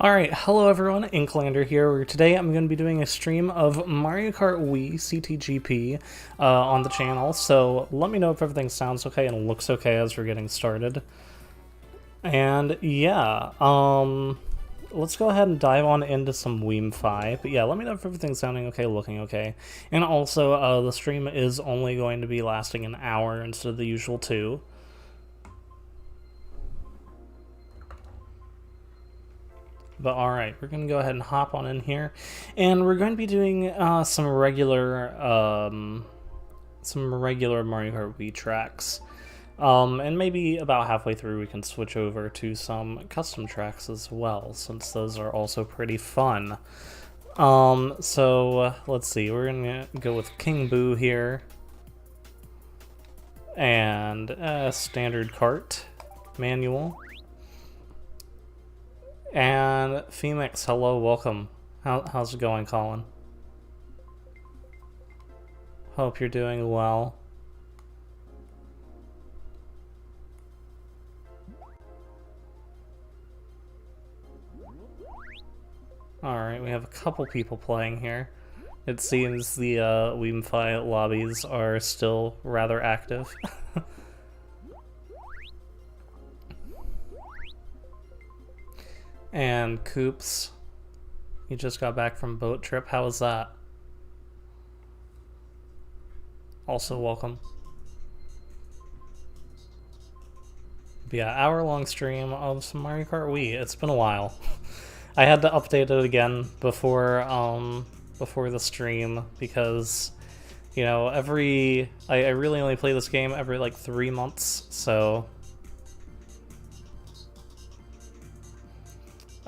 Alright, hello everyone, Inklander here, where today I'm going to be doing a stream of Mario Kart Wii CTGP on the channel, so let me know if everything sounds okay and looks okay as we're getting started. And yeah, let's go ahead and dive on into some Weem-Fi, but yeah, let me know if everything's sounding okay, looking okay. And also, the stream is only going to be lasting an hour instead of the usual 2. But alright, we're going to go ahead and hop on in here, and we're going to be doing some regular Mario Kart Wii tracks. And maybe about halfway through we can switch over to some custom tracks as well, since those are also pretty fun. So let's see, we're going to go with King Boo here, and standard kart manual. And Phoenix, hello, welcome. How's it going, Colin? Hope you're doing well. Alright, we have a couple people playing here. It seems the Weem-Fi lobbies are still rather active. And Coops, you just got back from boat trip. How was that? Also welcome. But yeah, hour-long stream of some Mario Kart Wii. It's been a while. I had to update it again before the stream because, you know, I really only play this game every like 3 months, so.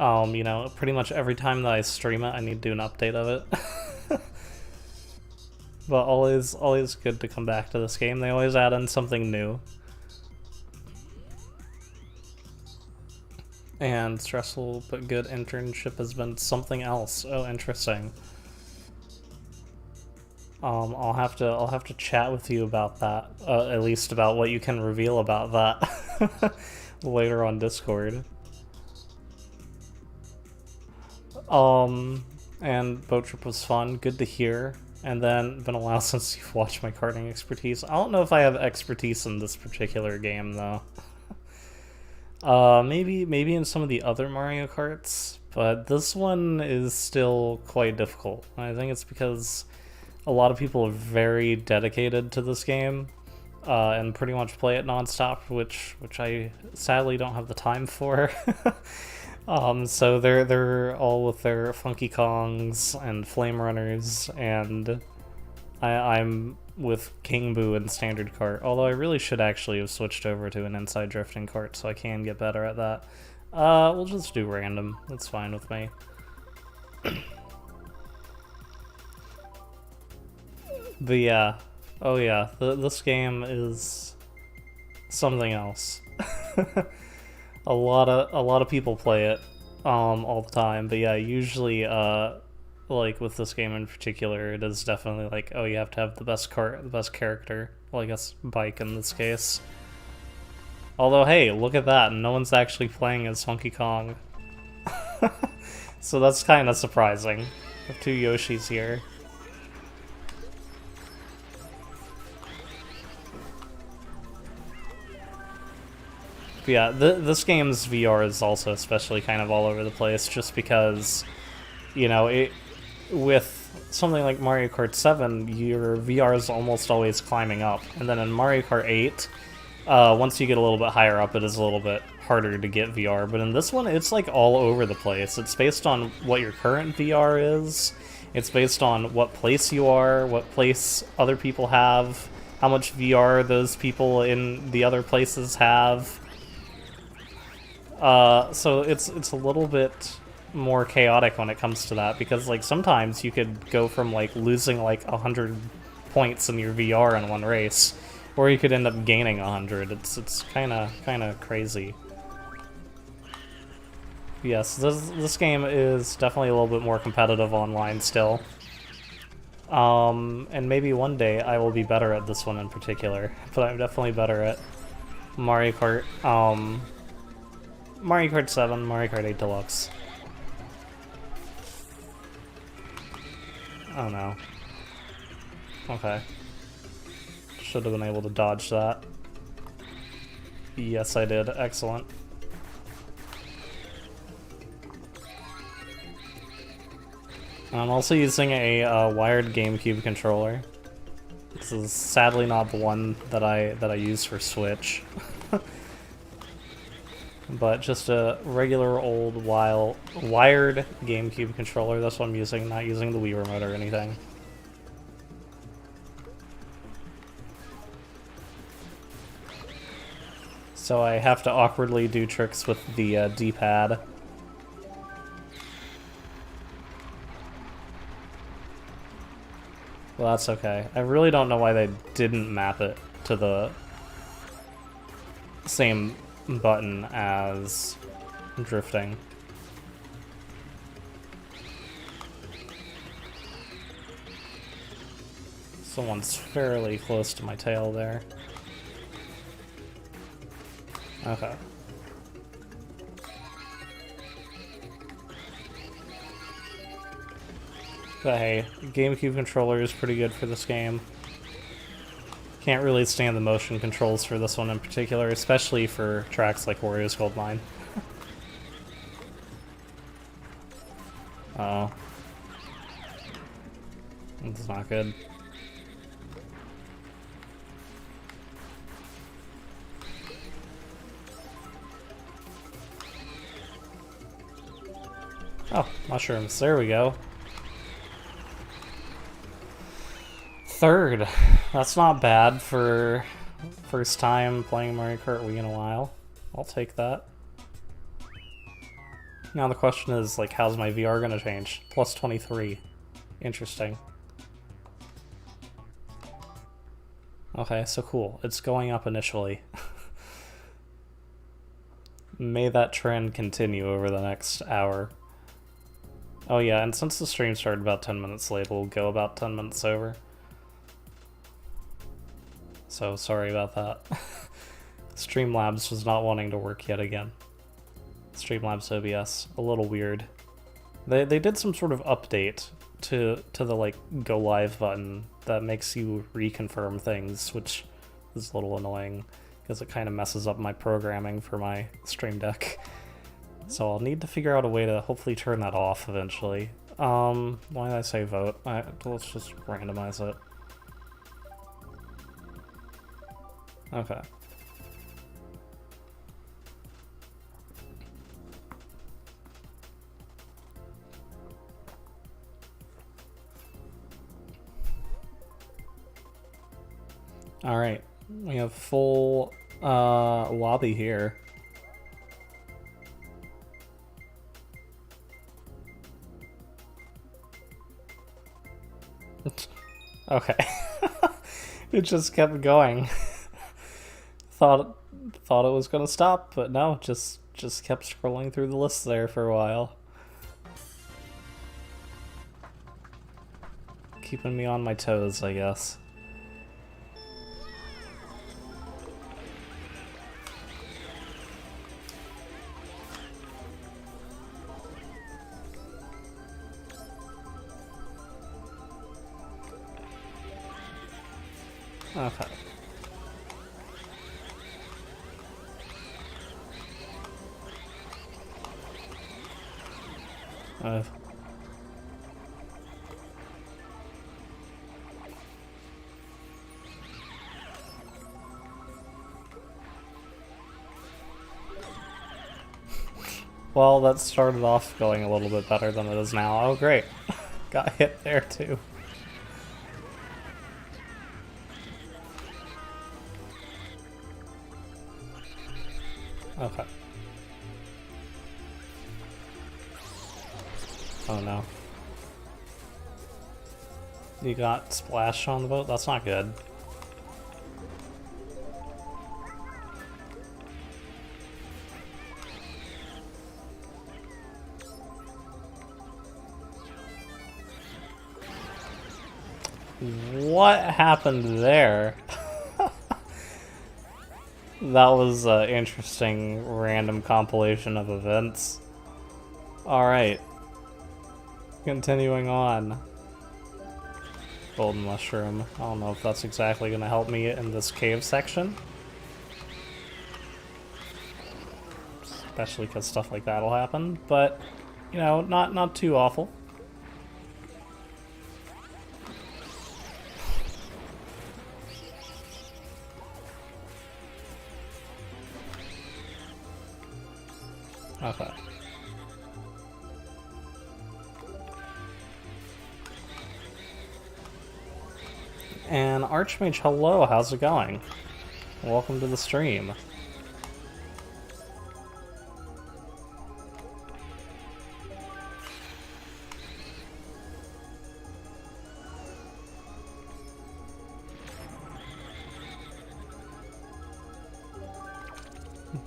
You know, pretty much every time that I stream it, I need to do an update of it. But always good to come back to this game. They always add in something new. And stressful but good internship has been something else. Oh, interesting. I'll have to chat with you about that. At least about what you can reveal about that later on Discord. And boat trip was fun, good to hear. And then, been a while since you've watched my karting expertise. I don't know if I have expertise in this particular game, though. Maybe in some of the other Mario Karts, but this one is still quite difficult. I think it's because a lot of people are very dedicated to this game, and pretty much play it non-stop, which I sadly don't have the time for. So they're all with their Funky Kongs and Flame Runners, and I'm with King Boo and Standard Kart, although I really should actually have switched over to an Inside Drifting Kart so I can get better at that. We'll just do random, that's fine with me. But yeah, oh yeah, this game is something else. A lot of people play it all the time, but yeah, usually like with this game in particular, it is definitely like, oh, you have to have the best kart, the best character. Well, I guess bike in this case. Although, hey, look at that, no one's actually playing as Funky Kong. So that's kind of surprising. We have 2 Yoshis here. But yeah, this game's VR is also especially kind of all over the place, just because, you know, with something like Mario Kart 7, your VR is almost always climbing up, and then in Mario Kart 8, once you get a little bit higher up, it is a little bit harder to get VR, but in this one, it's like all over the place. It's based on what your current VR is, it's based on what place you are, what place other people have, how much VR those people in the other places have. So it's a little bit more chaotic when it comes to that, because like sometimes you could go from like losing like 100 points in your VR in one race, or you could end up gaining 100. It's kind of crazy. Yes, this game is definitely a little bit more competitive online still. And maybe one day I will be better at this one in particular, but I'm definitely better at Mario Kart. Mario Kart 7, Mario Kart 8 Deluxe. Oh no. Okay. Should have been able to dodge that. Yes, I did. Excellent. I'm also using a wired GameCube controller. This is sadly not the one that I use for Switch. But just a regular old wired GameCube controller. That's what I'm using, not using the Wii remote or anything. So I have to awkwardly do tricks with the D-pad. Well, that's okay. I really don't know why they didn't map it to the same button as drifting. Someone's fairly close to my tail there. Okay. But hey, GameCube controller is pretty good for this game. Can't really stand the motion controls for this one in particular, especially for tracks like Wario's Gold Mine. Oh. That's not good. Oh, mushrooms. There we go. Third. That's not bad for first time playing Mario Kart Wii in a while. I'll take that. Now the question is, like, how's my VR gonna change? Plus 23. Interesting. Okay, so cool. It's going up initially. May that trend continue over the next hour. Oh yeah, and since the stream started about 10 minutes late, we'll go about 10 minutes over. So sorry about that. Streamlabs was not wanting to work yet again. Streamlabs OBS, a little weird. They did some sort of update to the like go live button that makes you reconfirm things, which is a little annoying because it kind of messes up my programming for my Stream Deck. So I'll need to figure out a way to hopefully turn that off eventually. Why did I say vote? Let's just randomize it. Okay. Alright, we have full lobby here. Okay. It just kept going. Thought it was gonna stop, but no, just kept scrolling through the list there for a while. Keeping me on my toes, I guess. Okay. Well, that started off going a little bit better than it is now. Oh, great. Got hit there, too. Okay. Oh no. You got splashed on the boat? That's not good. What happened there? That was an interesting random compilation of events. Alright. Continuing on. golden mushroom. I don't know if that's exactly going to help me in this cave section. Especially because stuff like that will happen, but, you know, not too awful. Okay. And Archmage, hello, how's it going? Welcome to the stream.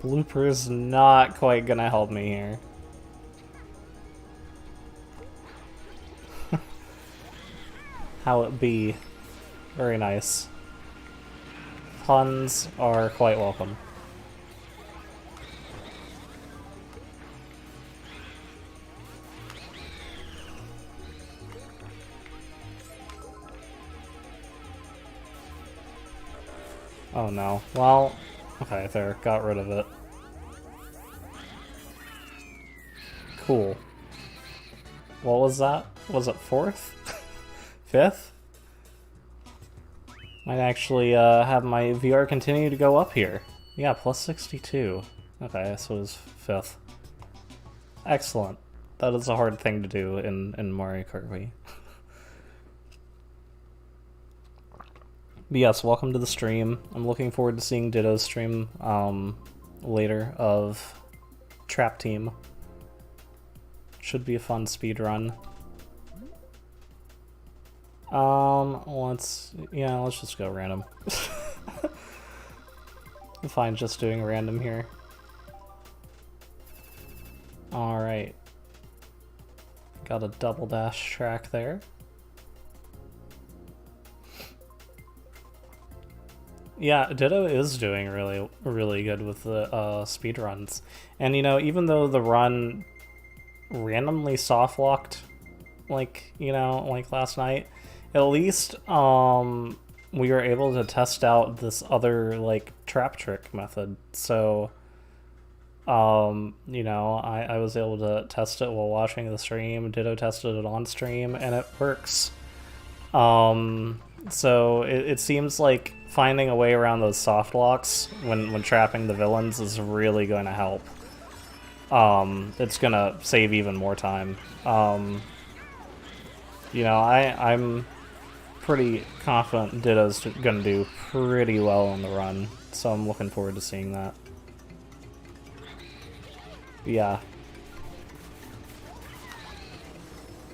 Blooper's not quite gonna help me here. How it be? Very nice. Puns are quite welcome. Oh no. Well, okay, there, got rid of it. Cool. What was that? Was it 4th? 5th? Might actually have my VR continue to go up here. Yeah, plus 62. Okay, so it was 5th. Excellent. That is a hard thing to do in Mario Kart Wii. But yes, welcome to the stream. I'm looking forward to seeing Ditto's stream later of Trap Team. Should be a fun speed run. Let's just go random. I'm fine just doing random here. Alright. Got a double dash track there. Yeah, Ditto is doing really good with the speed runs. And you know, even though the run randomly soft locked like last night, at least we were able to test out this other like trap trick method. So you know, I was able to test it while watching the stream. Ditto tested it on stream and it works. So it seems like finding a way around those soft locks when trapping the villains is really going to help. It's gonna save even more time. You know, I'm pretty confident Ditto's gonna do pretty well on the run, so I'm looking forward to seeing that. Yeah.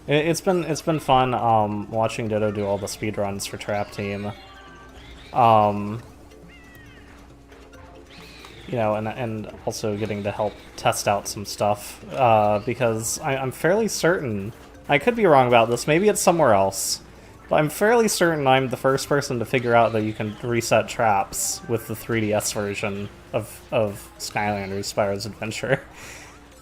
It's been fun watching Ditto do all the speedruns for Trap Team. You know, and also getting to help test out some stuff, because I'm fairly certain, I could be wrong about this, maybe it's somewhere else, but I'm fairly certain I'm the first person to figure out that you can reset traps with the 3DS version of Skylanders Spyro's Adventure.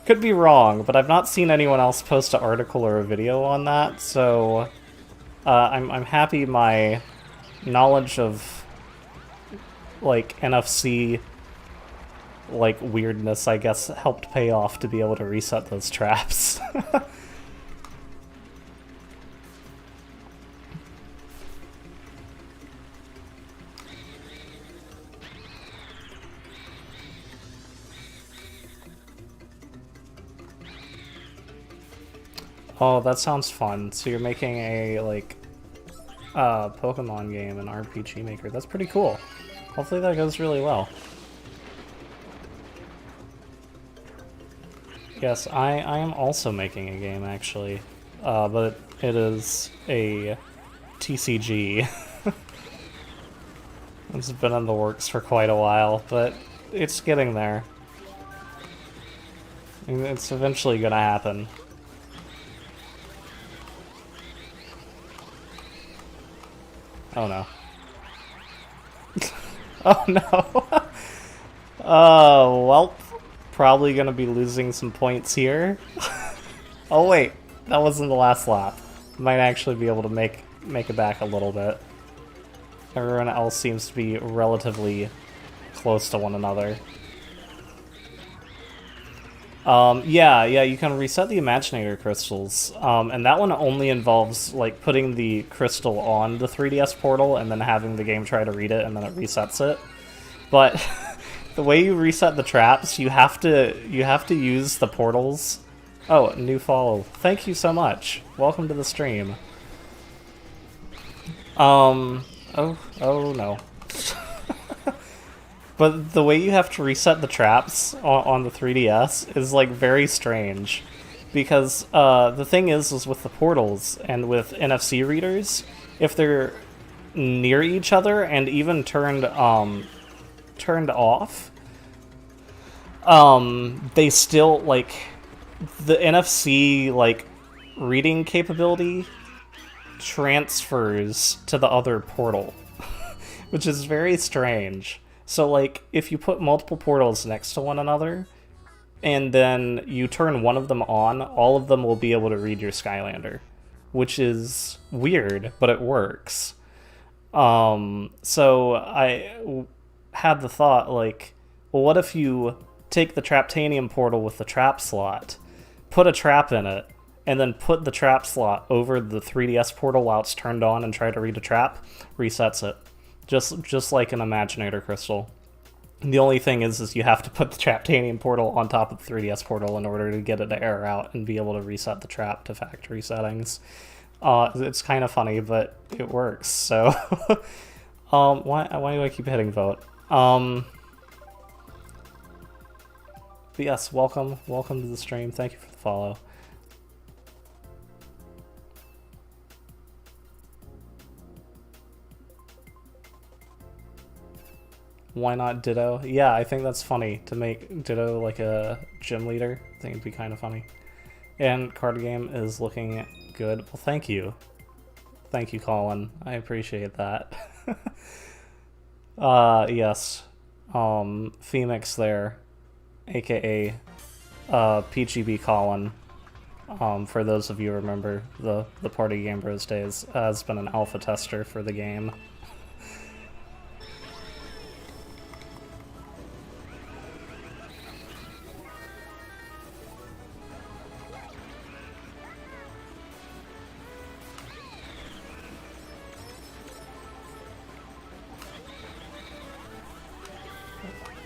Could be wrong, but I've not seen anyone else post an article or a video on that, so I'm happy my knowledge of like NFC like weirdness, I guess, helped pay off to be able to reset those traps. Oh, that sounds fun. So you're making a, like, Pokemon game, an RPG maker. That's pretty cool. Hopefully that goes really well. Yes, I am also making a game, actually. But it is a TCG. It's been in the works for quite a while, but it's getting there. It's eventually gonna happen. Oh no. Oh no! Well, probably gonna be losing some points here. Oh wait, that wasn't the last lap. Might actually be able to make make it back a little bit. Everyone else seems to be relatively close to one another. Yeah, you can reset the Imaginator crystals, and that one only involves, like, putting the crystal on the 3DS portal and then having the game try to read it and then it resets it. But the way you reset the traps, you have to use the portals. Oh, new follow. Thank you so much. Welcome to the stream. Oh no. But the way you have to reset the traps on the 3DS is, like, very strange. Because the thing is with the portals and with NFC readers, if they're near each other and even turned off, they still, like, the NFC, like, reading capability transfers to the other portal, which is very strange. So, like, if you put multiple portals next to one another, and then you turn one of them on, all of them will be able to read your Skylander, which is weird, but it works. So I had the thought, like, well, what if you take the Traptanium portal with the trap slot, put a trap in it, and then put the trap slot over the 3DS portal while it's turned on and try to read a trap, resets it. Just like an Imaginator crystal. The only thing is you have to put the Traptanium portal on top of the 3DS portal in order to get it to error out and be able to reset the trap to factory settings. It's kind of funny, but it works, so... why do I keep hitting vote? But yes, welcome to the stream. Thank you for the follow. Why not Ditto? Yeah, I think that's funny to make Ditto like a gym leader. I think it'd be kind of funny. And card game is looking good. Well, thank you. Thank you, Colin. I appreciate that. Yes. Phoenix there, aka PGB Colin. For those of you who remember the Party Game Bros days, has been an alpha tester for the game.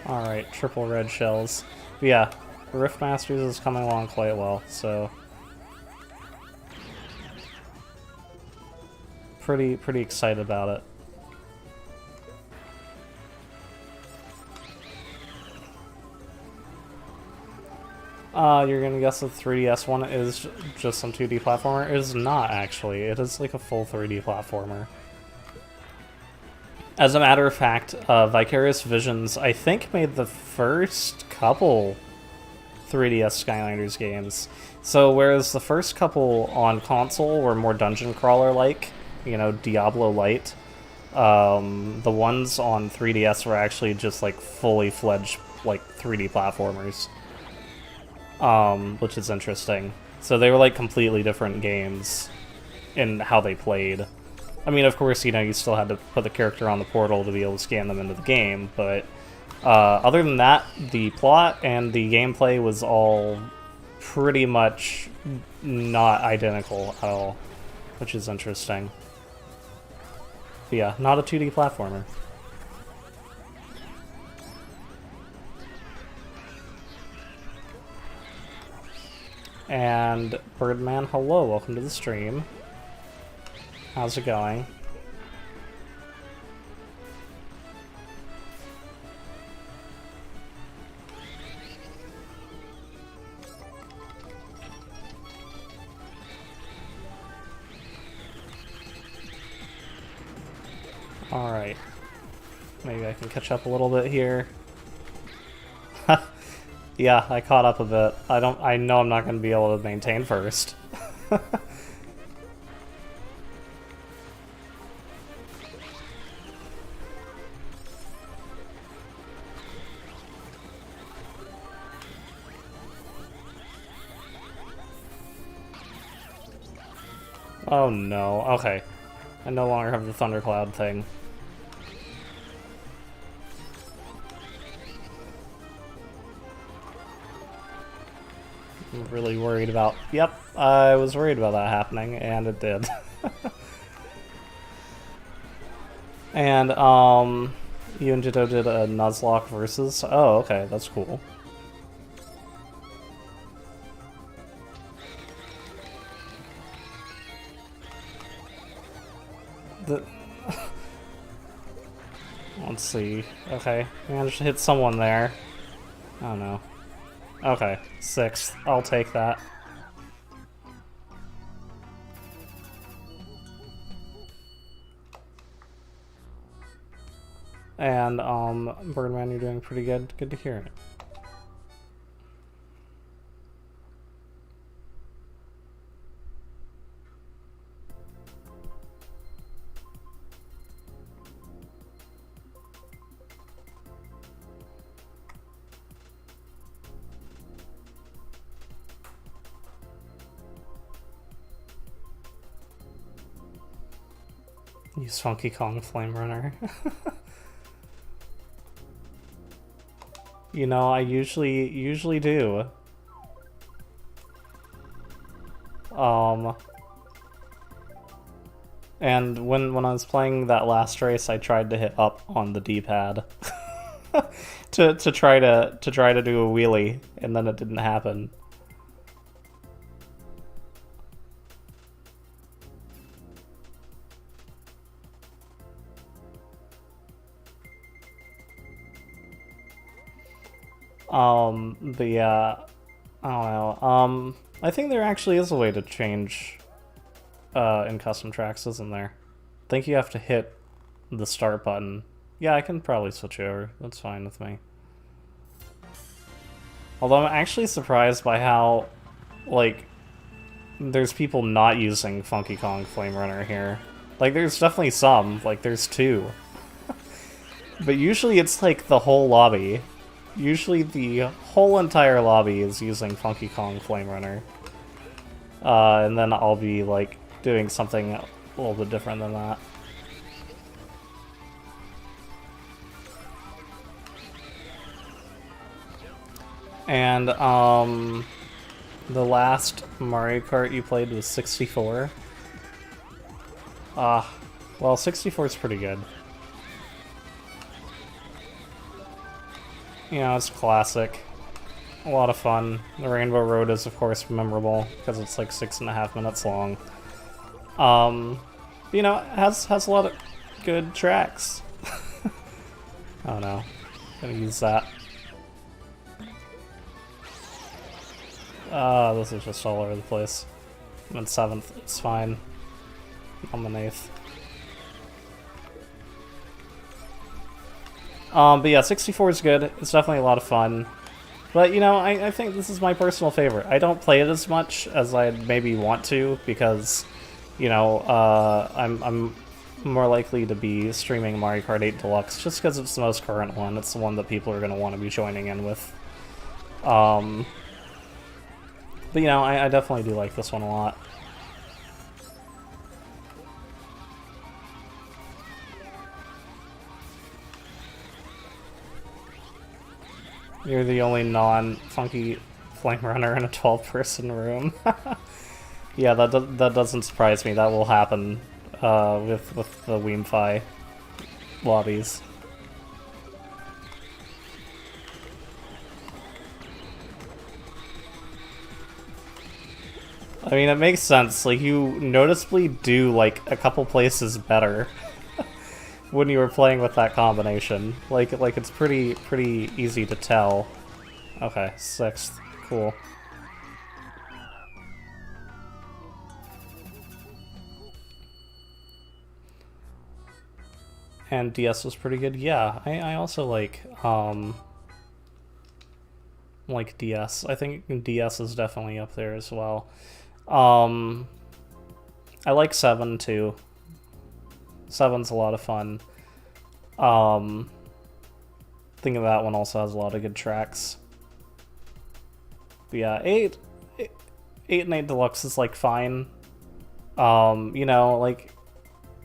Alright, triple red shells. But yeah, Rift Masters is coming along quite well, so... Pretty excited about it. You're gonna guess the 3DS one is just some 2D platformer? It is not, actually. It is like a full 3D platformer. As a matter of fact, Vicarious Visions, I think, made the first couple 3DS Skylanders games. So whereas the first couple on console were more dungeon crawler-like, you know, Diablo-light, the ones on 3DS were actually just, like, fully fledged, like, 3D platformers. Which is interesting. So they were, like, completely different games in how they played. I mean, of course, you know, you still had to put the character on the portal to be able to scan them into the game, but other than that, the plot and the gameplay was all pretty much not identical at all, which is interesting. But yeah, not a 2D platformer. And Birdman, hello, welcome to the stream. How's it going? Alright. Maybe I can catch up a little bit here. Yeah, I caught up a bit. I know I'm not going to be able to maintain first. Oh no, okay. I no longer have the thundercloud thing. I'm really worried about... Yep, I was worried about that happening, and it did. And, you and Jito did a Nuzlocke versus... Oh, okay, that's cool. Let's see. Okay, managed to hit someone there. Oh no. Okay, 6th. I'll take that. And, Birdman, you're doing pretty good. Good to hear it. Use Funky Kong Flame Runner. You know, I usually do. And when I was playing that last race, I tried to hit up on the D-pad to try to do a wheelie, and then it didn't happen. But yeah, I don't know. I think there actually is a way to change in custom tracks, isn't there? I think you have to hit the start button. Yeah, I can probably switch over. That's fine with me. Although I'm actually surprised by how, like, there's people not using Funky Kong Flame Runner here. Like, there's definitely some. Like, there's 2. But usually it's, like, the whole lobby. Usually the whole entire lobby is using Funky Kong Flame Runner. And then I'll be, like, doing something a little bit different than that. And, the last Mario Kart you played was 64? Well, 64 is pretty good. You know, it's classic. A lot of fun. The Rainbow Road is, of course, memorable, because it's like 6.5 minutes long. You know, it has a lot of good tracks. Oh no. Gonna use that. This is just all over the place. I'm in 7th, it's fine. I'm in 8th. But yeah, 64 is good. It's definitely a lot of fun. But, you know, I think this is my personal favorite. I don't play it as much as I'd maybe want to, because, you know, I'm more likely to be streaming Mario Kart 8 Deluxe, just because it's the most current one. It's the one that people are going to want to be joining in with. But, you know, I definitely do like this one a lot. You're the only non-funky flame runner in a 12-person room. Yeah, that doesn't surprise me. That will happen with the Weemfi lobbies. I mean, it makes sense. Like, you noticeably do, like, a couple places better when you were playing with that combination. Like it's pretty easy to tell. Okay, 6th. Cool. And DS was pretty good. Yeah, I also like DS. I think DS is definitely up there as well. I like 7 too. 7's a lot of fun. I think that one also has a lot of good tracks. But yeah, 8 and 8 Deluxe is like fine. You know, like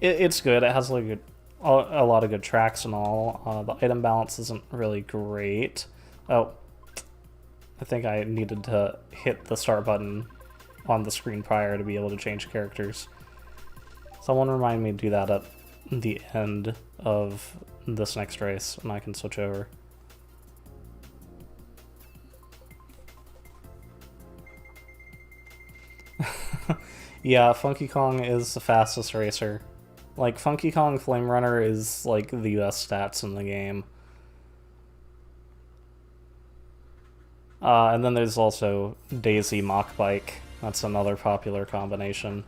it's good. It has like a lot of good tracks and all. The item balance isn't really great. Oh, I think I needed to hit the start button on the screen prior to be able to change characters. Someone remind me to do that at the end of this next race, and I can switch over. Yeah, Funky Kong is the fastest racer. Like, Funky Kong Flame Runner is, like, the best stats in the game. And then there's also Daisy Mach Bike. That's another popular combination.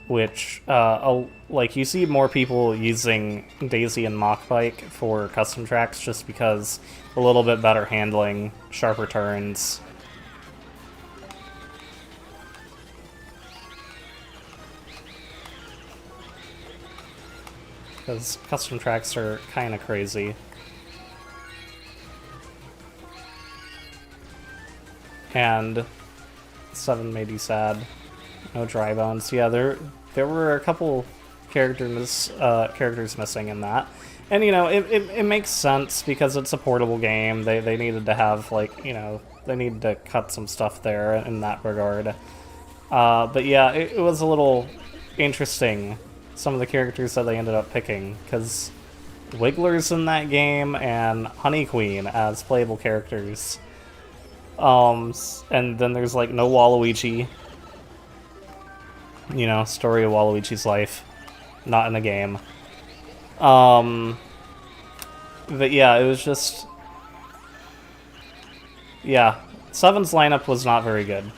Which, like, you see more people using Daisy and Mach Bike for custom tracks just because a little bit better handling, sharper turns. Because custom tracks are kind of crazy. And 7 made you sad. No dry bones. Yeah, there were a couple characters missing in that. And, you know, it makes sense because it's a portable game. They needed to have, like, you know, they needed to cut some stuff there in that regard. But yeah, it was a little interesting, some of the characters that they ended up picking, because Wiggler's in that game and Honey Queen as playable characters. And then there's like no Waluigi. You know, story of Waluigi's life, not in a game. But yeah, it was just... Yeah, 7's lineup was not very good.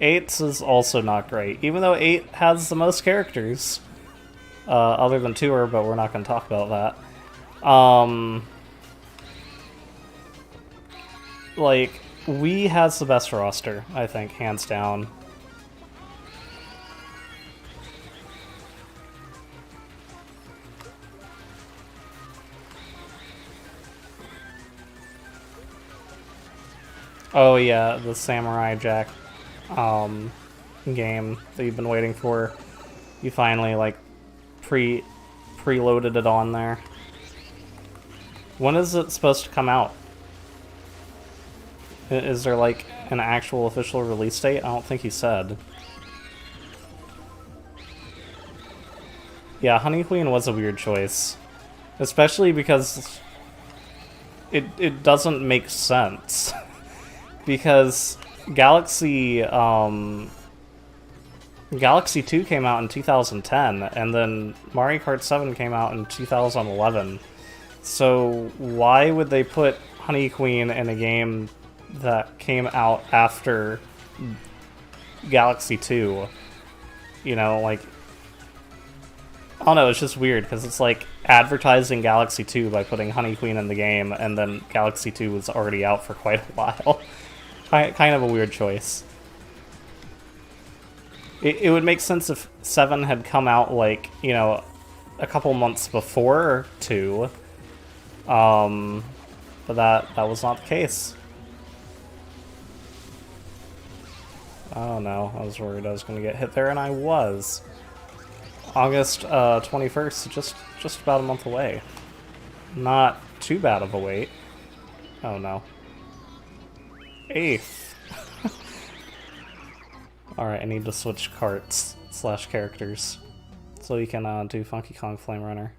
8's is also not great, even though 8 has the most characters. Other than Tour, but we're not going to talk about that. Like, Wii has the best roster, I think, hands down. Oh yeah, the Samurai Jack game that you've been waiting for. You finally, like, preloaded it on there. When is it supposed to come out? Is there, like, an actual official release date? I don't think he said. Yeah, Honey Queen was a weird choice. Especially because it doesn't make sense. Because Galaxy 2 came out in 2010, and then Mario Kart 7 came out in 2011. So why would they put Honey Queen in a game that came out after Galaxy 2? You know, like... I don't know, it's just weird, because it's like advertising Galaxy 2 by putting Honey Queen in the game, and then Galaxy 2 was already out for quite a while. Kind of a weird choice. It would make sense if 7 had come out, like, you know, a couple months before 2. But that was not the case. I don't know. I was worried I was going to get hit there, and I was. August 21st, just about a month away. Not too bad of a wait. Oh no. 8th. Alright, I need to switch carts / characters so you can do Funky Kong Flame Runner.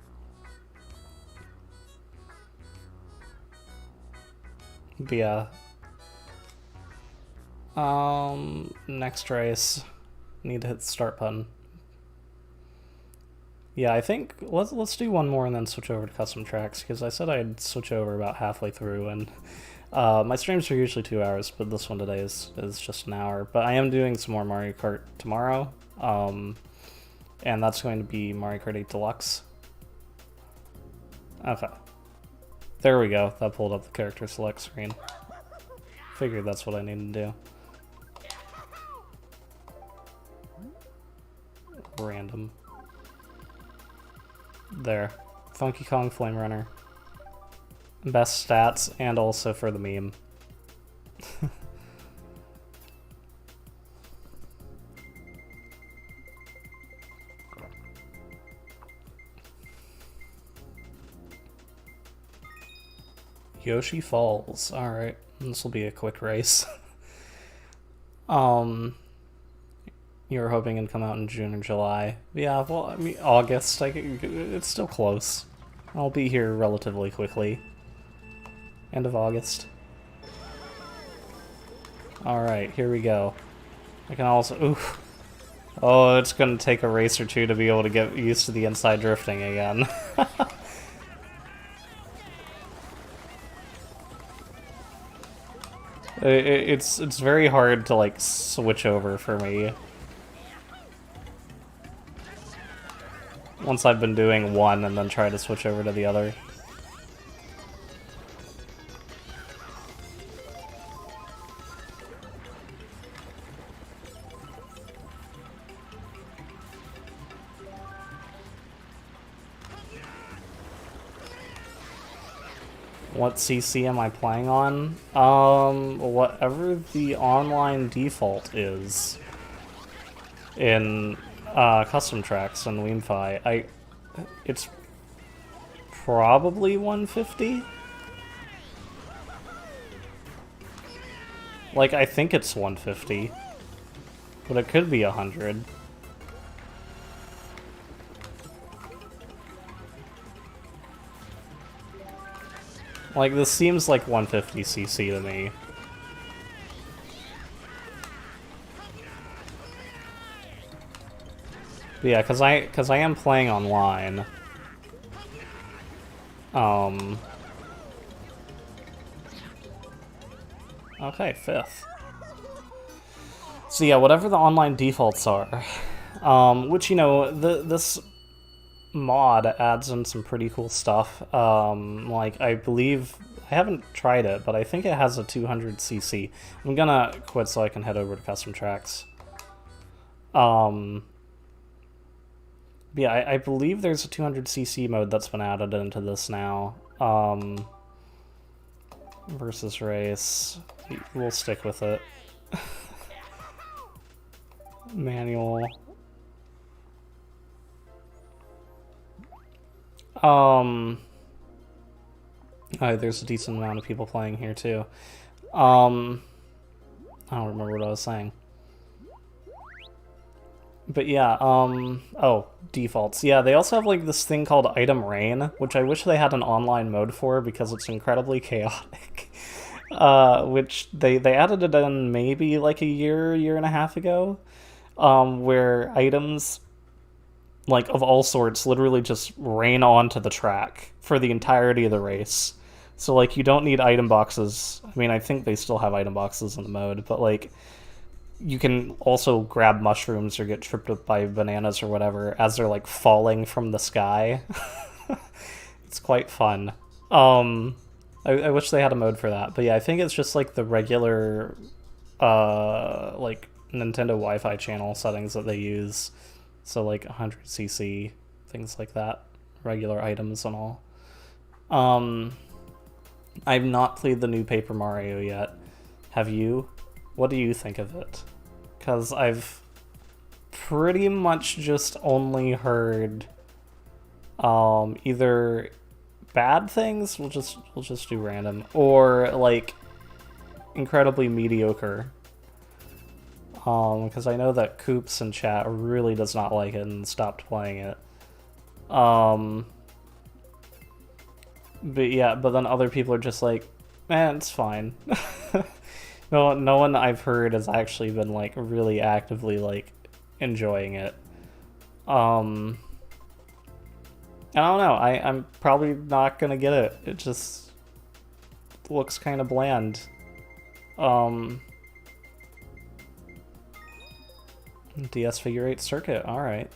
But yeah. Next race. Need to hit the start button. Yeah, I think let's do one more and then switch over to custom tracks, because I said I'd switch over about halfway through, and my streams are usually 2 hours, but this one today is just an hour. But I am doing some more Mario Kart tomorrow, and that's going to be Mario Kart 8 Deluxe. Okay. There we go. That pulled up the character select screen. Figured that's what I needed to do. Random. There. Funky Kong Flame Runner. Best stats, and also for the meme. Yoshi Falls. Alright, this will be a quick race. You were hoping it'd come out in June or July. Yeah, well, I mean, August. It's still close. I'll be here relatively quickly. End of August. Alright, here we go. I can also... Oof. Oh, it's gonna take a race or two to be able to get used to the inside drifting again. It's very hard to, like, switch over for me. Once I've been doing one and then try to switch over to the other. What CC am I playing on? Whatever the online default is in custom tracks and Wiimfi. It's probably 150? Like, I think it's 150, but it could be 100. Like, this seems like 150cc to me. But yeah, cause I am playing online. Okay, 5th. So yeah, whatever the online defaults are, which, you know, this mod adds in some pretty cool stuff. Like, I believe, I haven't tried it, but I think it has a 200cc. I'm gonna quit so I can head over to custom tracks. Yeah, I believe there's a 200cc mode that's been added into this now. Versus race. We'll stick with it. Manual. There's a decent amount of people playing here too. I don't remember what I was saying. But yeah, oh, defaults. Yeah, they also have like this thing called Item Rain, which I wish they had an online mode for because it's incredibly chaotic. Which they added it in maybe like a year and a half ago, where items like of all sorts literally just rain onto the track for the entirety of the race. So like you don't need item boxes. I mean, I think they still have item boxes in the mode, but like you can also grab mushrooms or get tripped up by bananas or whatever as they're like falling from the sky. It's quite fun. I wish they had a mode for that, but yeah, I think it's just like the regular like Nintendo Wi-Fi channel settings that they use. So like 100cc, things like that, regular items and all. I've not played the new Paper Mario yet. Have you? What do you think of it? Because I've pretty much just only heard either bad things, we'll just do random, or like incredibly mediocre. Because I know that Coops in chat really does not like it and stopped playing it. But yeah, but then other people are just like, man, it's fine. No one I've heard has actually been like really actively like enjoying it. I don't know. I'm probably not gonna get it. It just looks kind of bland. DS Figure 8 Circuit. All right.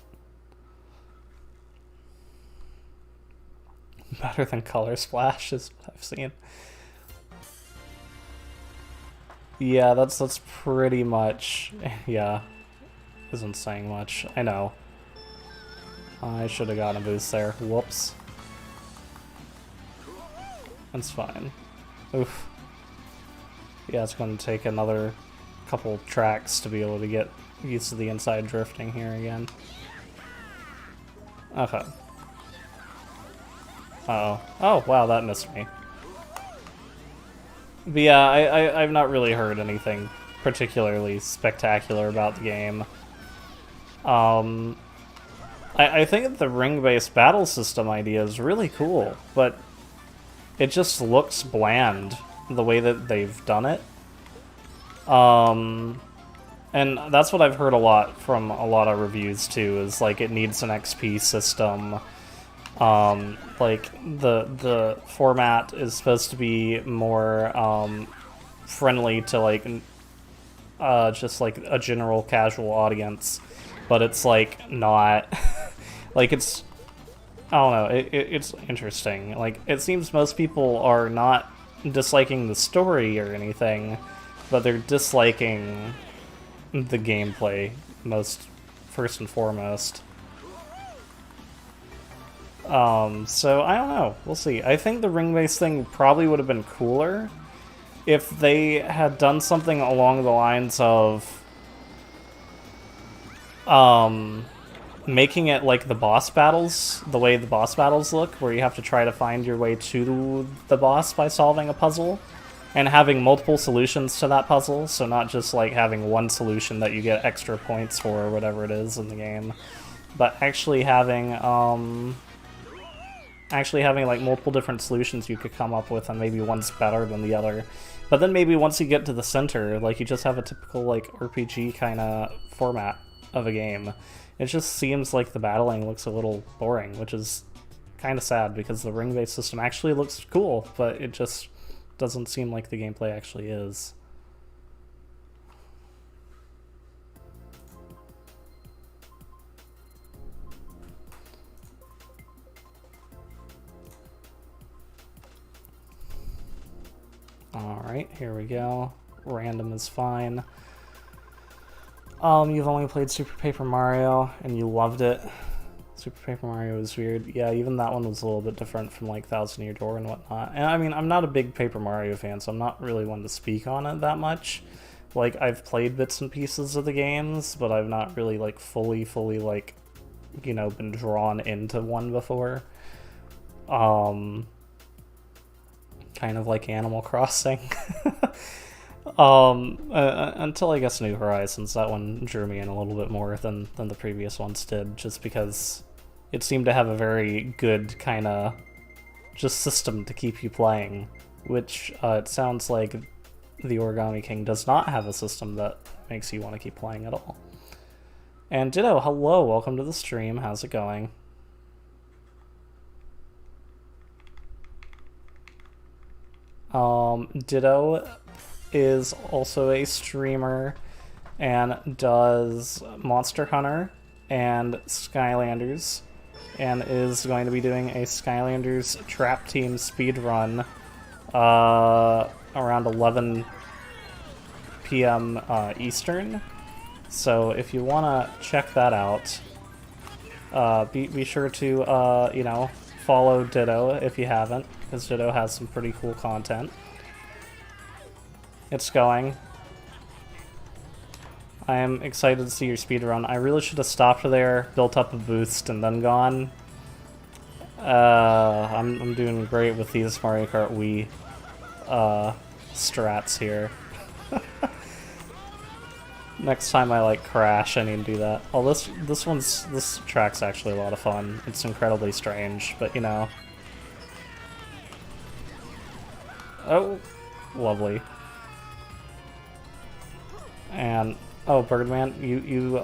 Better than Color Splash is what I've seen. Yeah, that's pretty much, yeah, isn't saying much. I know. I should have gotten a boost there. Whoops. That's fine. Oof. Yeah, it's going to take another couple tracks to be able to get used to the inside drifting here again. Okay. Uh-oh. Oh, wow, that missed me. But yeah, I've not really heard anything particularly spectacular about the game. I think the ring-based battle system idea is really cool, but it just looks bland the way that they've done it. And that's what I've heard a lot from a lot of reviews too, is like it needs an XP system. Like the format is supposed to be more friendly to like just like a general casual audience, but it's like not like it's, I don't know, it's interesting. Like it seems most people are not disliking the story or anything, but they're disliking the gameplay first and foremost. So I don't know. We'll see. I think the ring-based thing probably would have been cooler if they had done something along the lines of making it like the boss battles, the way the boss battles look, where you have to try to find your way to the boss by solving a puzzle, and having multiple solutions to that puzzle, so not just like having one solution that you get extra points for or whatever it is in the game, but actually having like multiple different solutions you could come up with, and maybe one's better than the other. But then maybe once you get to the center, like you just have a typical like RPG kind of format of a game. It just seems like the battling looks a little boring, which is kind of sad because the ring-based system actually looks cool, but it just doesn't seem like the gameplay actually is. Alright, here we go. Random is fine. You've only played Super Paper Mario, and you loved it. Super Paper Mario was weird. Yeah, even that one was a little bit different from, like, Thousand Year Door and whatnot. And, I mean, I'm not a big Paper Mario fan, so I'm not really one to speak on it that much. Like, I've played bits and pieces of the games, but I've not really, like, fully, like, you know, been drawn into one before. Kind of like Animal Crossing. Until I guess New Horizons, that one drew me in a little bit more than the previous ones did, just because it seemed to have a very good kind of just system to keep you playing, which it sounds like the Origami King does not have a system that makes you want to keep playing at all. And Ditto, hello, welcome to the stream, how's it going? Ditto is also a streamer and does Monster Hunter and Skylanders, and is going to be doing a Skylanders Trap Team speedrun around 11 p.m. Eastern. So if you want to check that out, be sure to you know, follow Ditto if you haven't, because Ditto has some pretty cool content. It's going. I am excited to see your speedrun. I really should have stopped there, built up a boost, and then gone. I'm doing great with these Mario Kart Wii strats here. Next time I like crash, I need to do that. Oh, this track's actually a lot of fun. It's incredibly strange, but you know. Oh, lovely. And oh, Birdman, you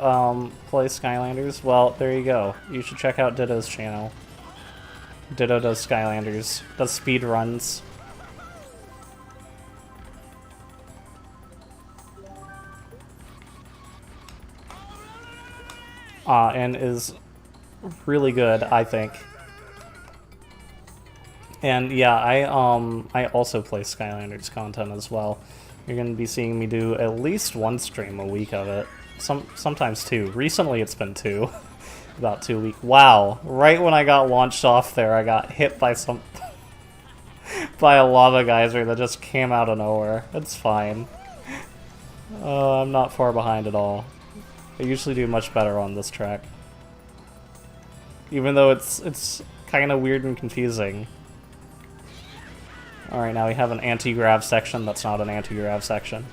play Skylanders? Well, there you go. You should check out Ditto's channel. Ditto does Skylanders, does speed runs. And is really good, I think. And yeah, I also play Skylanders content as well. You're going to be seeing me do at least one stream a week of it. Sometimes two. Recently it's been two. About 2 weeks. Wow. Right when I got launched off there, I got hit by by a lava geyser that just came out of nowhere. It's fine. I'm not far behind at all. I usually do much better on this track. Even though it's kind of weird and confusing. Alright, now we have an anti-grav section that's not an anti-grav section.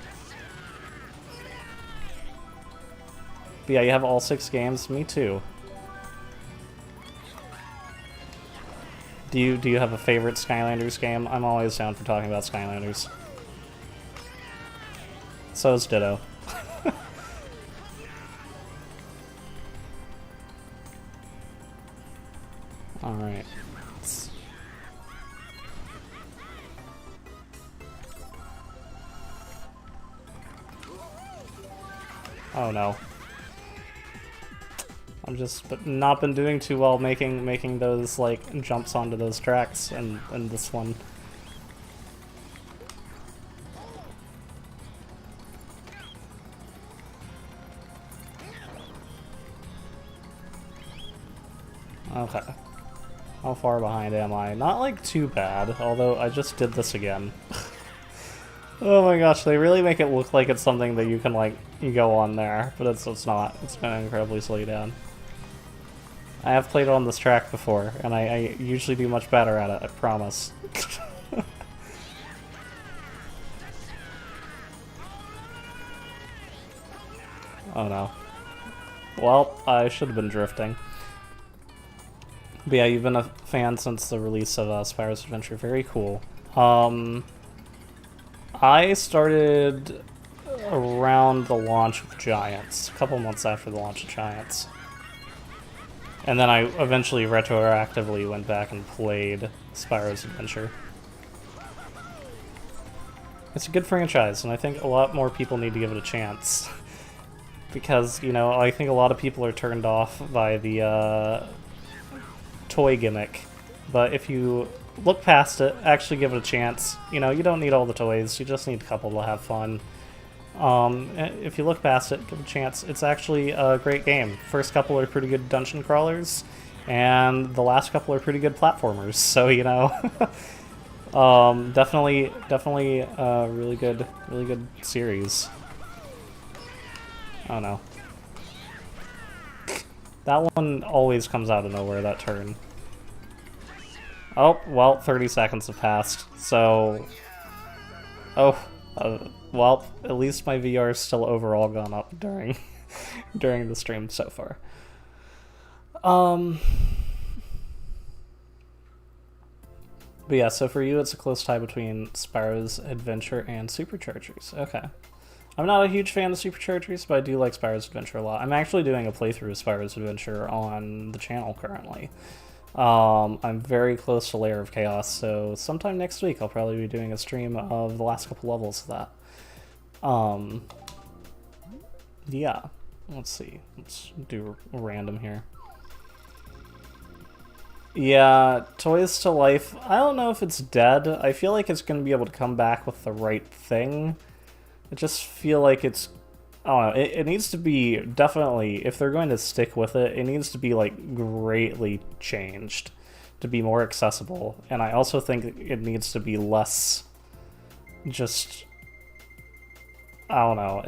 But yeah, you have all 6 games? Me too. Do you have a favorite Skylanders game? I'm always down for talking about Skylanders. So is Ditto. Alright. Oh no. I've just not been doing too well making those like jumps onto those tracks and this one. Okay. How far behind am I? Not like too bad, although I just did this again. Oh my gosh, they really make it look like it's something that you can like go on there, but it's not. It's been incredibly slow down. I have played on this track before, and I usually do much better at it, I promise. Oh no. Well, I should have been drifting. But yeah, you've been a fan since the release of Spyro's Adventure. Very cool. I started around the launch of Giants, a couple months after the launch of Giants. And then I eventually retroactively went back and played Spyro's Adventure. It's a good franchise, and I think a lot more people need to give it a chance. Because, you know, I think a lot of people are turned off by the toy gimmick. But if you look past it, actually give it a chance, you know, you don't need all the toys, you just need a couple to have fun. If you look past it, give it a chance. It's actually a great game. First couple are pretty good dungeon crawlers, and the last couple are pretty good platformers. So, you know, definitely a really good series. Oh no. That one always comes out of nowhere, that turn. Oh, well, 30 seconds have passed, so... Oh, well, at least my VR is still overall gone up during during the stream so far. But yeah, so for you it's a close tie between Spyro's Adventure and Superchargers. Okay. I'm not a huge fan of Superchargers, but I do like Spyro's Adventure a lot. I'm actually doing a playthrough of Spyro's Adventure on the channel currently. I'm very close to Layer of Chaos, so sometime next week I'll probably be doing a stream of the last couple levels of that. Yeah, let's see. Let's do random here. Yeah, Toys to Life, I don't know if it's dead. I feel like it's going to be able to come back with the right thing. I just feel like it's... I don't know, it needs to be, definitely, if they're going to stick with it, it needs to be, like, greatly changed to be more accessible. And I also think it needs to be less just... I don't know,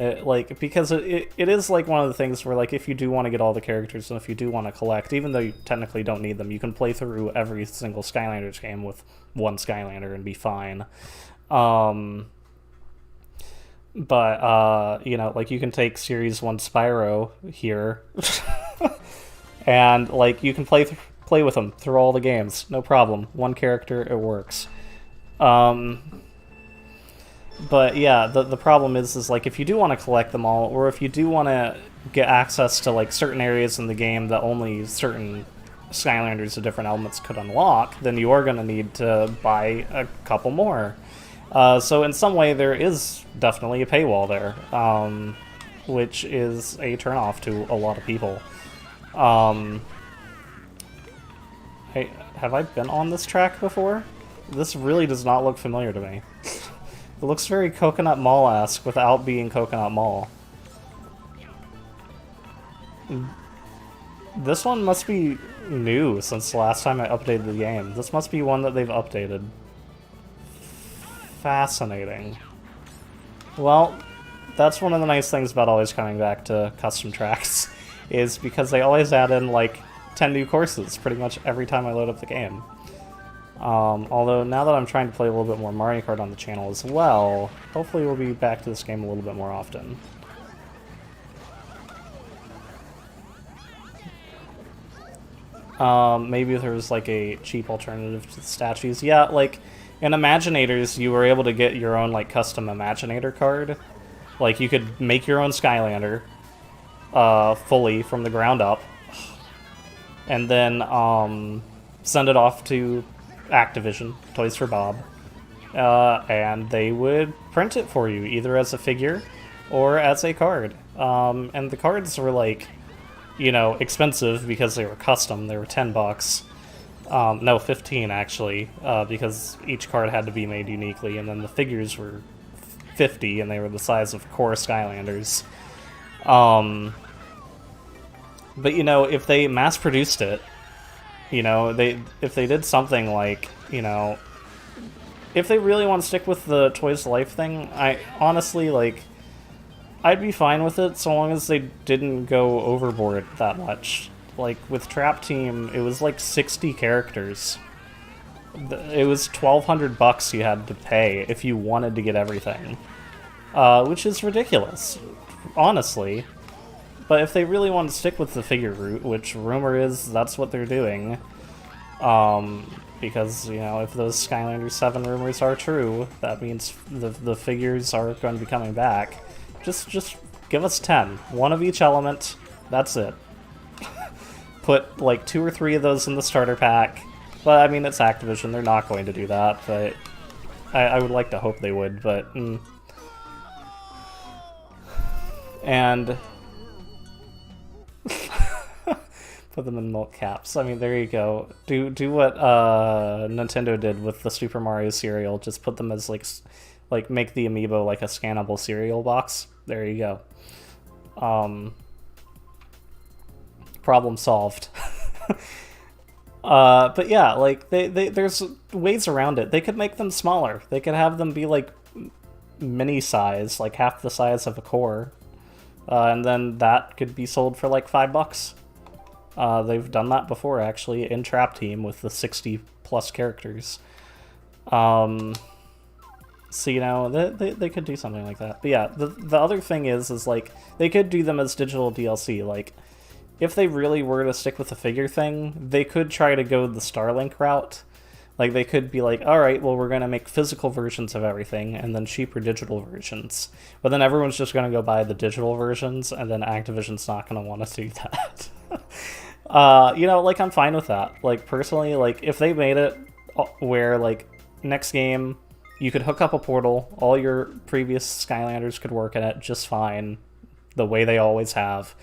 because it is, like, one of the things where, like, if you do want to get all the characters and if you do want to collect, even though you technically don't need them, you can play through every single Skylanders game with one Skylander and be fine. But, you know, like, you can take Series 1 Spyro here, and, like, you can play with them through all the games, no problem. One character, it works. But, yeah, the problem is, like, if you do want to collect them all, or if you do want to get access to, like, certain areas in the game that only certain Skylanders of different elements could unlock, then you are going to need to buy a couple more. So in some way there is definitely a paywall there, which is a turnoff to a lot of people. Hey, have I been on this track before? This really does not look familiar to me. It looks very Coconut Mall-esque without being Coconut Mall. This one must be new since the last time I updated the game. This must be one that they've updated. Fascinating. Well, that's one of the nice things about always coming back to custom tracks, is because they always add in like 10 new courses pretty much every time I load up the game. Although now that I'm trying to play a little bit more Mario Kart on the channel as well, hopefully we'll be back to this game a little bit more often. Maybe there's like a cheap alternative to the statues. Yeah, like in Imaginators, you were able to get your own like custom Imaginator card. Like you could make your own Skylander, fully from the ground up, and then send it off to Activision, Toys for Bob, and they would print it for you either as a figure or as a card. And the cards were like, you know, expensive because they were custom. They were $10. No, 15 actually, because each card had to be made uniquely, and then the figures were 50, and they were the size of core Skylanders. But you know, if they mass-produced it, you know, if they did something like, you know, if they really want to stick with the Toys to Life thing, I honestly, like, I'd be fine with it so long as they didn't go overboard that much. Like, with Trap Team, it was like 60 characters. It was $1,200 you had to pay if you wanted to get everything. Which is ridiculous, honestly. But if they really want to stick with the figure route, which rumor is that's what they're doing, because, you know, if those Skylanders 7 rumors are true, that means the figures are going to be coming back. Just give us 10. One of each element, that's it. Put, like, 2 or 3 of those in the starter pack. But, I mean, it's Activision, they're not going to do that, but I would like to hope they would, but... And... Put them in milk caps. I mean, there you go. Do what Nintendo did with the Super Mario cereal. Just put them as, like make the amiibo like a scannable cereal box. There you go. Problem solved. But yeah, like there's ways around it. They could make them smaller. They could have them be like mini size, like half the size of a core, and then that could be sold for like $5. They've done that before actually in Trap Team with the 60 plus characters. So, you know, they could do something like that. But yeah, the other thing is like, they could do them as digital DLC. Like, if they really were to stick with the figure thing, they could try to go the Starlink route. Like, they could be like, alright, well, we're going to make physical versions of everything, and then cheaper digital versions. But then everyone's just going to go buy the digital versions, and then Activision's not going to want to do that. You know, like, I'm fine with that. Like, personally, like, if they made it where, like, next game... You could hook up a portal, all your previous Skylanders could work in it just fine, the way they always have,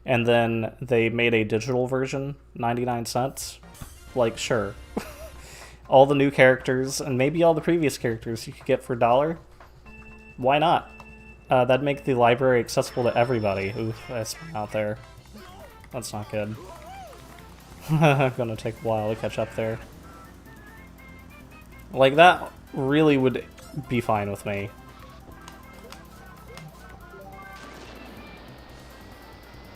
and then they made a digital version, 99 cents, like, sure. All the new characters, and maybe all the previous characters you could get for $1, why not? That'd make the library accessible to everybody. Oof, I spun out there. That's not good. Gonna take a while to catch up there. Like, that really would be fine with me.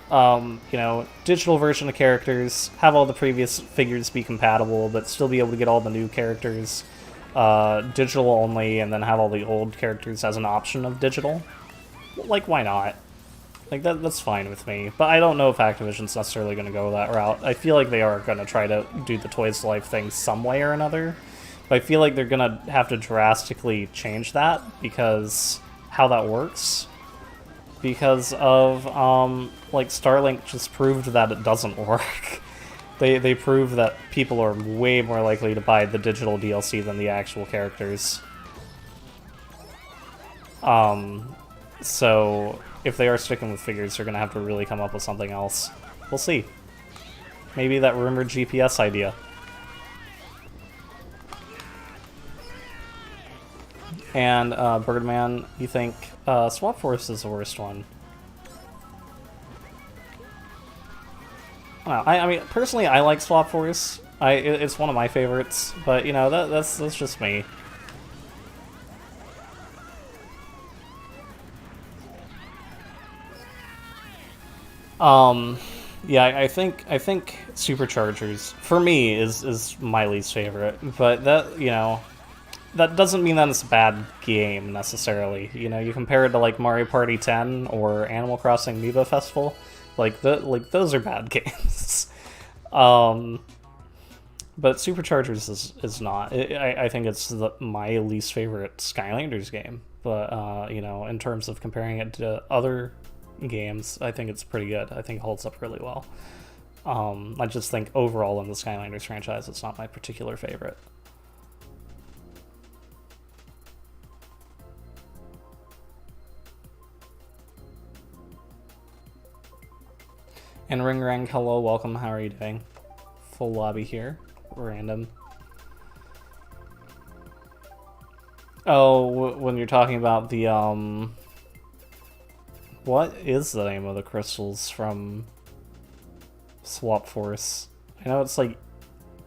You know, digital version of characters, have all the previous figures be compatible, but still be able to get all the new characters digital only, and then have all the old characters as an option of digital. Like, why not? Like, that's fine with me. But I don't know if Activision's necessarily going to go that route. I feel like they are going to try to do the Toys to Life thing some way or another. But I feel like they're gonna have to drastically change that, because how that works. Because of, like, Starlink just proved that it doesn't work. They proved that people are way more likely to buy the digital DLC than the actual characters. So, if they are sticking with figures, they're gonna have to really come up with something else. We'll see. Maybe that rumored GPS idea. And, Birdman, you think, Swap Force is the worst one. I mean, personally, I like Swap Force. It's one of my favorites, but, you know, that's just me. Yeah, I think Superchargers for me is my least favorite, but that that doesn't mean that it's a bad game necessarily. You compare it to like Mario Party 10 or Animal Crossing Amiibo Festival, like those are bad games. But Superchargers is not. I think it's my least favorite Skylanders game. But in terms of comparing it to other games, I think it's pretty good. I think it holds up really well. I just think overall in the Skylanders franchise, it's not my particular favorite. And Ring Rang, hello, welcome, how are you doing? Full lobby here, random. Oh, when you're talking about the, what is the name of the crystals from Swap Force? I know it's like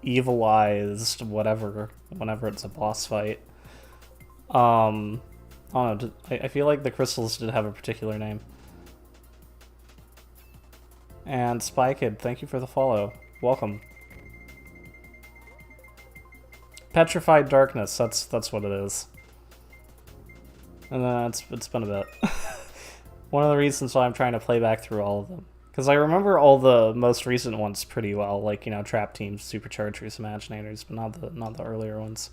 evilized whatever, whenever it's a boss fight. I don't know, I feel like the crystals did have a particular name. And Spy Kid, thank you for the follow. Welcome. Petrified Darkness, that's what it is. And it's been a bit. One of the reasons why I'm trying to play back through all of them. Because I remember all the most recent ones pretty well, like, Trap Teams, Superchargers, Imaginators, but not the earlier ones.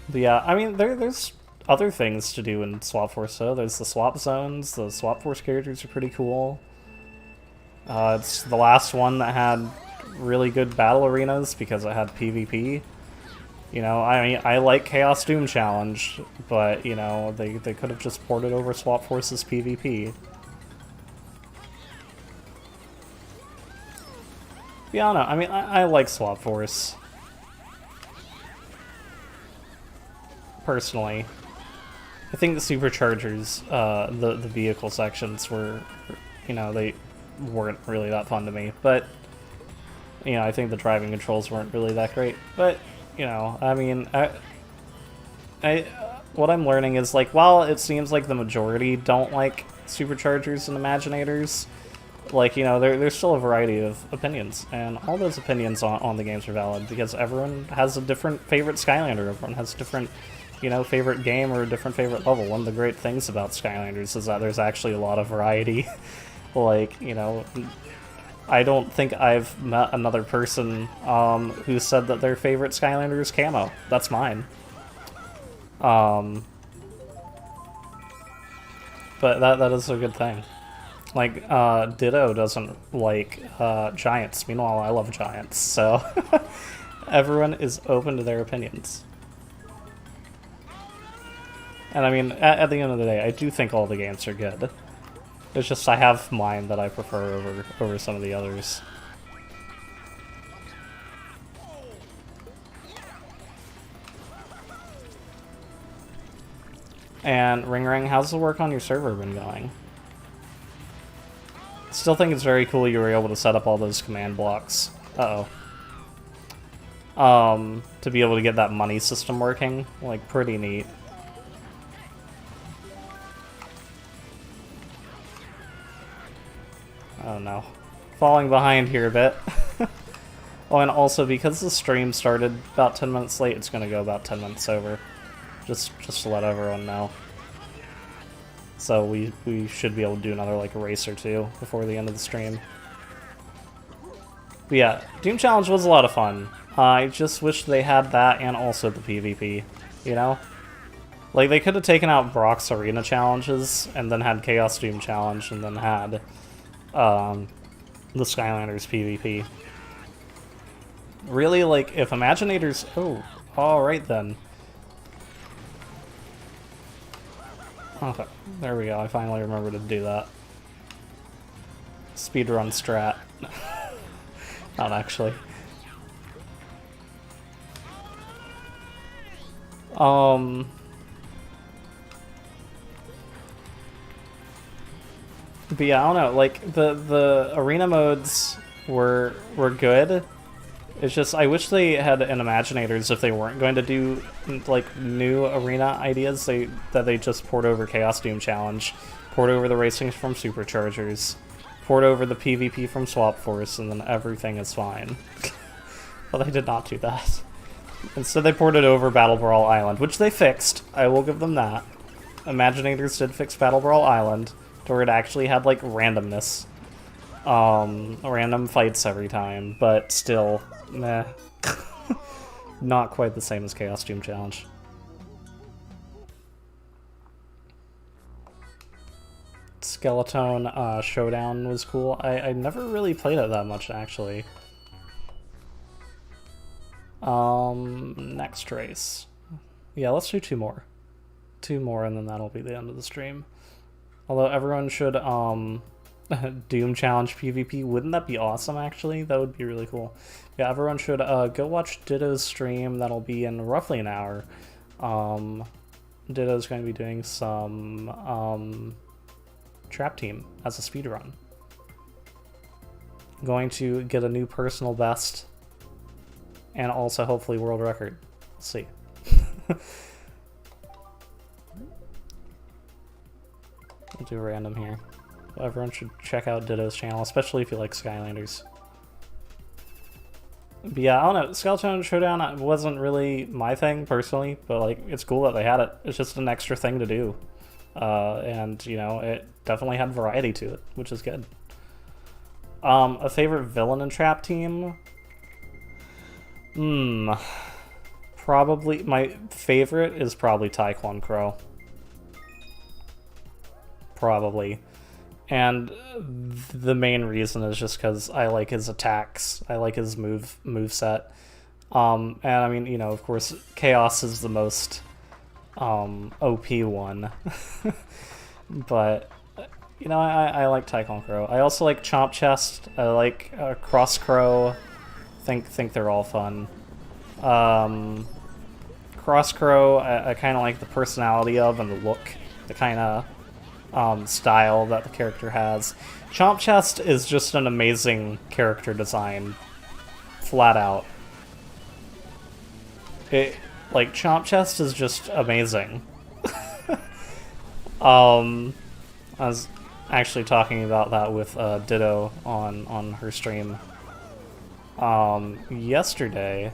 But yeah, I mean, there's other things to do in Swap Force, though. There's the swap zones, the Swap Force characters are pretty cool. It's the last one that had really good battle arenas because it had PvP. I mean, I like Chaos Doom Challenge, but, they could have just ported over Swap Force's PvP. Yeah, I don't know. I mean, I like Swap Force. Personally. I think the Superchargers, the vehicle sections were, they weren't really that fun to me, but I think the driving controls weren't really that great. But I mean, what I'm learning is, like, while it seems like the majority don't like Superchargers and Imaginators, like, there's still a variety of opinions, and all those opinions on the games are valid because everyone has a different favorite Skylander. Everyone has a different favorite game or a different favorite level. One of the great things about Skylanders is that there's actually a lot of variety. Like, I don't think I've met another person who said that their favorite Skylander is Camo. That's mine. But that is a good thing. Like, Ditto doesn't like Giants. Meanwhile, I love Giants, so everyone is open to their opinions. And I mean, at the end of the day, I do think all the games are good. It's just I have mine that I prefer over some of the others. And Ring Ring, how's the work on your server been going? Still think it's very cool you were able to set up all those command blocks. Uh-oh. To be able to get that money system working. Like, pretty neat. Oh no. Falling behind here a bit. Oh, and also, because the stream started about 10 minutes late, it's gonna go about 10 minutes over. Just to let everyone know. So we should be able to do another, like, race or two before the end of the stream. But yeah, Doom Challenge was a lot of fun. I just wish they had that and also the PvP, Like, they could have taken out Brock's Arena challenges, and then had Chaos Doom Challenge, and then had the Skylanders PvP. Really, like, if Imaginators... Oh, alright then. Okay, there we go, I finally remembered to do that. Speedrun strat. Not actually. But yeah, I don't know, like, the arena modes were good. It's just, I wish they had an Imaginators if they weren't going to do, like, new arena ideas, that they just port over Chaos Doom Challenge, port over the racing from Superchargers, port over the PvP from Swap Force, and then everything is fine. But they did not do that. Instead, they ported over Battle Brawl Island, which they fixed. I will give them that. Imaginators did fix Battle Brawl Island, to where it actually had, like, randomness. Random fights every time, but still, meh. Not quite the same as Chaos Doom Challenge. Skeleton Showdown was cool. I never really played it that much, actually. Next race. Yeah, let's do 2 more. 2 more, and then that'll be the end of the stream. Although everyone should, Doom Challenge PvP. Wouldn't that be awesome, actually? That would be really cool. Yeah, everyone should, go watch Ditto's stream. That'll be in roughly an hour. Ditto's going to be doing some, Trap Team as a speedrun. Going to get a new personal best. And also, hopefully, world record. We'll see. We'll do random here. Everyone should check out Ditto's channel, especially if you like Skylanders. But yeah, I don't know. Skeleton Showdown wasn't really my thing, personally, but like, it's cool that they had it. It's just an extra thing to do. And, you know, it definitely had variety to it, which is good. A favorite villain in Trap Team? Probably, my favorite is probably Taekwon Crow. Probably. And the main reason is just because I like his attacks. I like his moveset. And I mean, you know, of course, Chaos is the most OP one. But, you know, I like Taekwon Crow. I also like Chomp Chest. I like Cross Crow. Think they're all fun. Cross Crow, I kind of like the personality of and the look. The kind of style that the character has. Chomp Chest is just an amazing character design, flat out. Like, Chomp Chest is just amazing. I was actually talking about that with Ditto on her stream yesterday,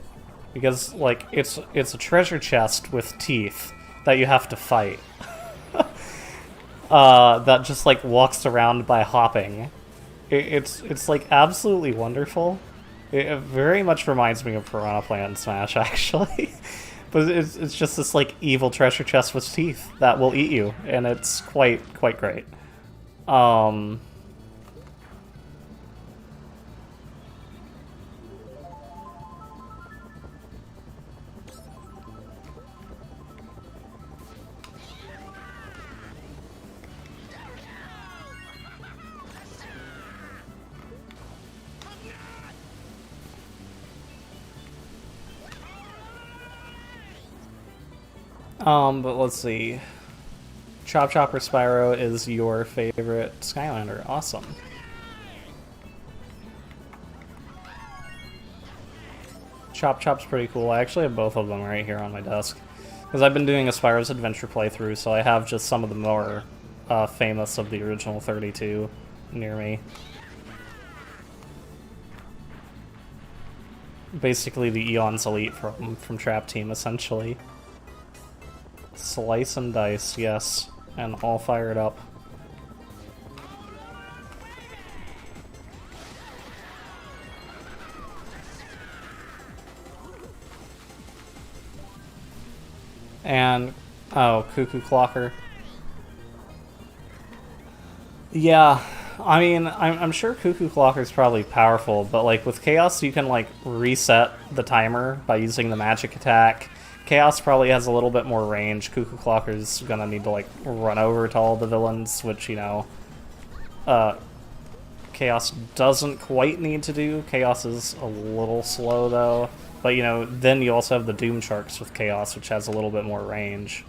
because like it's a treasure chest with teeth that you have to fight. That just like walks around by hopping. It's like absolutely wonderful. It very much reminds me of Piranha Plant Smash, actually. But it's just this like evil treasure chest with teeth that will eat you, and it's quite great. But let's see. Chop Chopper Spyro is your favorite Skylander. Awesome. Chop Chop's pretty cool. I actually have both of them right here on my desk. Because I've been doing a Spyro's Adventure playthrough, so I have just some of the more famous of the original 32 near me. Basically the Eon's Elite from Trap Team, essentially. Slice and dice, yes. And all fired up. And, oh, Cuckoo Clocker. Yeah, I mean, I'm sure Cuckoo Clocker's probably powerful, but like with Chaos you can like reset the timer by using the magic attack. Chaos probably has a little bit more range. Cuckoo Clocker's gonna need to like run over to all the villains, which, you know, Chaos doesn't quite need to do. Chaos is a little slow though. But, you know, then you also have the Doom Sharks with Chaos, which has a little bit more range.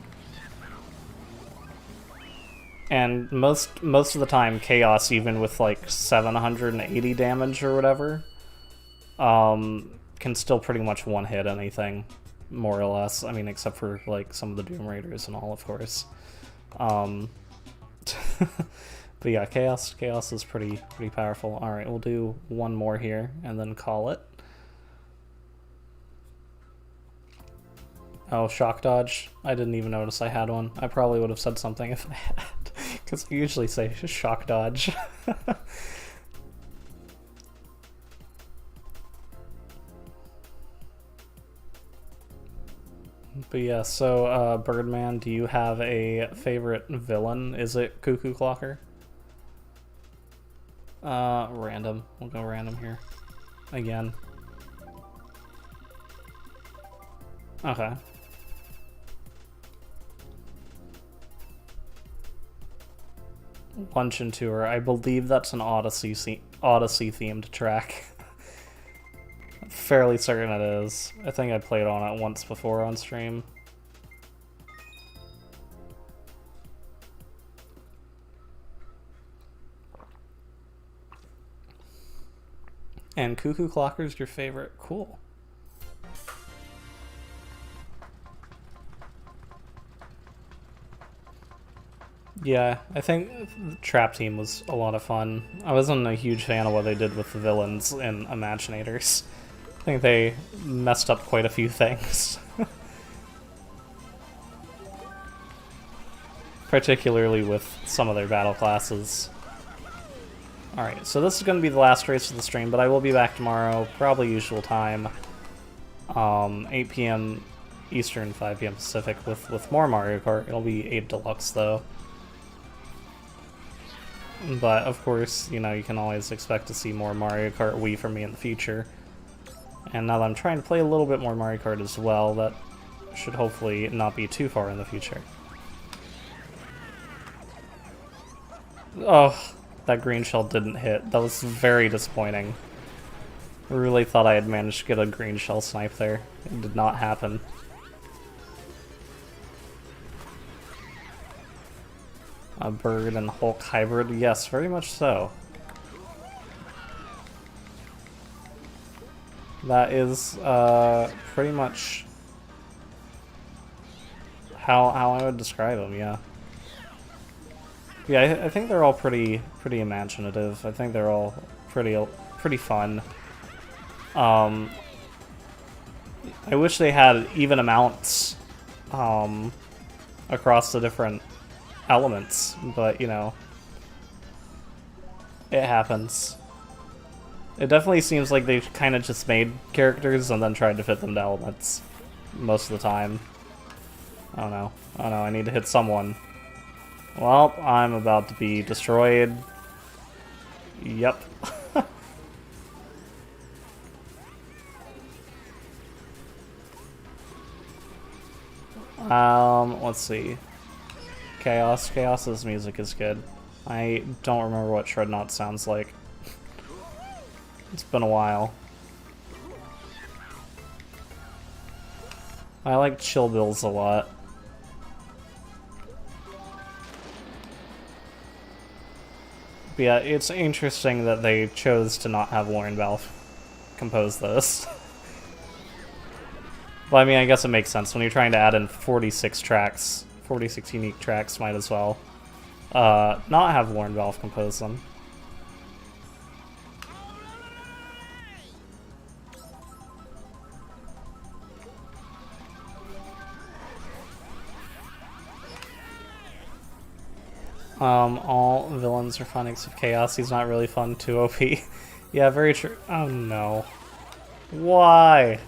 And most of the time, Chaos, even with like 780 damage or whatever, can still pretty much one-hit anything, more or less. I mean, except for like some of the Doom Raiders and all, of course. But yeah, Chaos is pretty powerful. Alright, we'll do one more here, and then call it. Oh, Shock Dodge. I didn't even notice I had one. I probably would have said something if I had, because I usually say Shock Dodge. But yeah, so Birdman, do you have a favorite villain? Is it Cuckoo Clocker? Random. We'll go random here. Again. Okay. Luncheon Tour. I believe that's an Odyssey themed track. Fairly certain it is. I think I played on it once before on stream. And Cuckoo Clocker's your favorite? Cool. Yeah, I think the Trap Team was a lot of fun. I wasn't a huge fan of what they did with the villains in Imaginators. I think they messed up quite a few things. Particularly with some of their battle classes. Alright, so this is going to be the last race of the stream, but I will be back tomorrow, probably usual time. 8 p.m. Eastern, 5 p.m. Pacific with more Mario Kart. It'll be 8 Deluxe though. But of course, you know, you can always expect to see more Mario Kart Wii from me in the future. And now that I'm trying to play a little bit more Mario Kart as well, that should hopefully not be too far in the future. Oh, that green shell didn't hit. That was very disappointing. I really thought I had managed to get a green shell snipe there. It did not happen. A bird and Hulk hybrid? Yes, very much so. That is pretty much how I would describe them, yeah. Yeah, I think they're all pretty imaginative. I think they're all pretty fun. I wish they had even amounts across the different elements, but you know, it happens. It definitely seems like they kind of just made characters and then tried to fit them to elements most of the time. Oh no, I need to hit someone. Well, I'm about to be destroyed. Yep. Let's see. Chaos's music is good. I don't remember what Shrednaught sounds like. It's been a while. I like Chill Bills a lot. But yeah, it's interesting that they chose to not have Lauren Balfe compose this. Well, I mean, I guess it makes sense. When you're trying to add in 46 tracks, 46 unique tracks, might as well not have Lauren Balfe compose them. All villains are fun except Chaos. He's not really fun, too OP. Yeah, very true. Oh no. Why?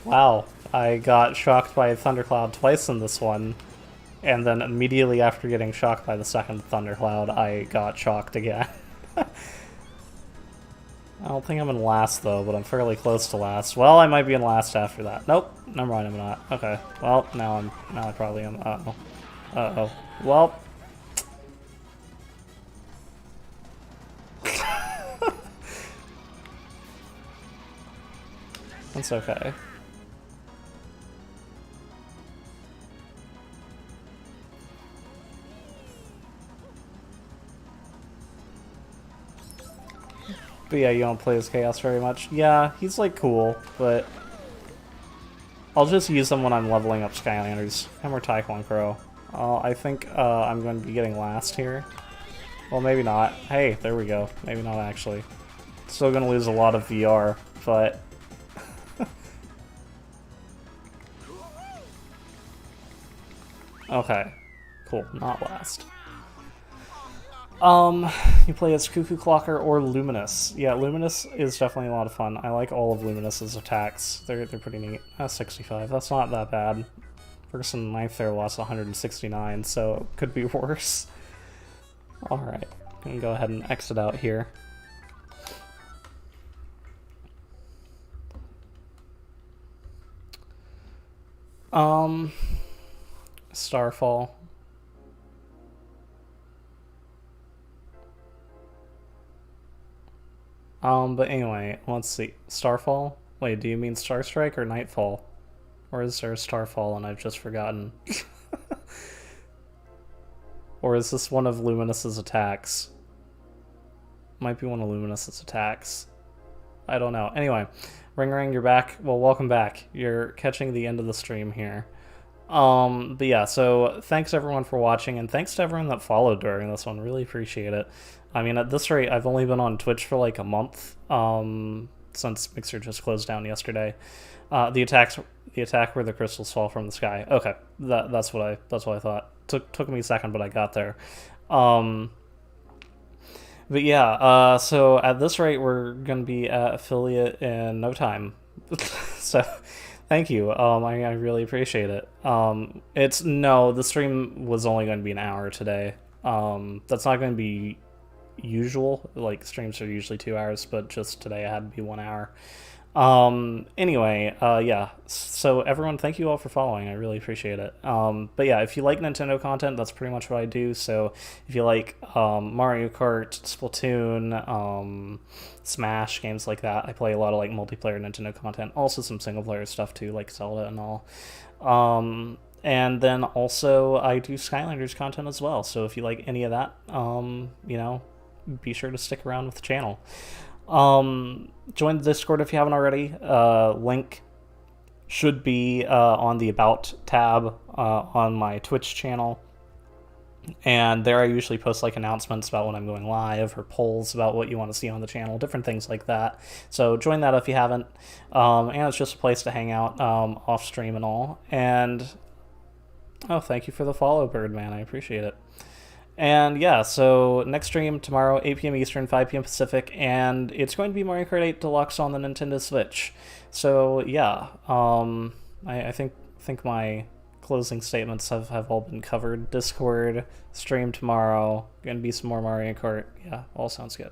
Wow, I got shocked by a thundercloud twice in this one, and then immediately after getting shocked by the second thundercloud, I got shocked again. I don't think I'm in last though, but I'm fairly close to last. Well, I might be in last after that. Nope, never mind, I'm not. Okay, well, now I probably am. Uh-oh. Uh-oh. Well. That's okay. But yeah, you don't play as Chaos very much. Yeah, he's like cool, but I'll just use them when I'm leveling up Skylanders. And we're Taekwon Crow. I think I'm going to be getting last here. Well, maybe not. Hey, there we go. Maybe not actually. Still gonna lose a lot of VR, but... Okay. Cool. Not last. You play as Cuckoo Clocker or Luminous. Yeah, Luminous is definitely a lot of fun. I like all of Luminous's attacks. They're pretty neat. 65. That's not that bad. Person 9th there lost 169, so it could be worse. Alright. I'm gonna go ahead and exit out here. Starfall. But anyway, let's see. Starfall? Wait, do you mean Starstrike or Nightfall? Or is there a Starfall and I've just forgotten? Or is this one of Luminous's attacks? Might be one of Luminous's attacks. I don't know. Anyway, Ring, you're back. Well, welcome back. You're catching the end of the stream here. But yeah, so thanks everyone for watching, and thanks to everyone that followed during this one. Really appreciate it. I mean, at this rate, I've only been on Twitch for like a month, since Mixer just closed down yesterday. The attack where the crystals fall from the sky. Okay, that's what I thought. Took me a second, but I got there. But yeah, so at this rate, we're gonna be at affiliate in no time. So, thank you. I really appreciate it. The stream was only going to be an hour today. That's not going to be usual. Like, streams are usually 2 hours, but just today I had to be 1 hour. Anyway, yeah, so everyone, thank you all for following. I really appreciate it. But yeah, if you like Nintendo content, that's pretty much what I do. So if you like Mario Kart, Splatoon, Smash, games like that, I play a lot of like multiplayer Nintendo content, also some single player stuff too, like Zelda and all. And then also I do Skylanders content as well. So if you like any of that, you know, be sure to stick around with the channel. Join the Discord if you haven't already. Link should be on the About tab on my Twitch channel. And there I usually post like announcements about when I'm going live or polls about what you want to see on the channel, different things like that. So join that if you haven't. And it's just a place to hang out off stream and all. And oh, thank you for the follow, Birdman. I appreciate it. And yeah, so next stream tomorrow, 8 p.m. Eastern, 5 p.m. Pacific, and it's going to be Mario Kart 8 Deluxe on the Nintendo Switch. So yeah, I think my closing statements have all been covered. Discord, stream tomorrow, gonna be some more Mario Kart. Yeah, all sounds good.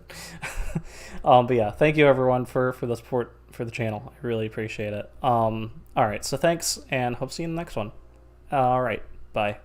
But yeah, thank you everyone for the support for the channel. I really appreciate it. Alright, so thanks, and hope to see you in the next one. Alright, bye.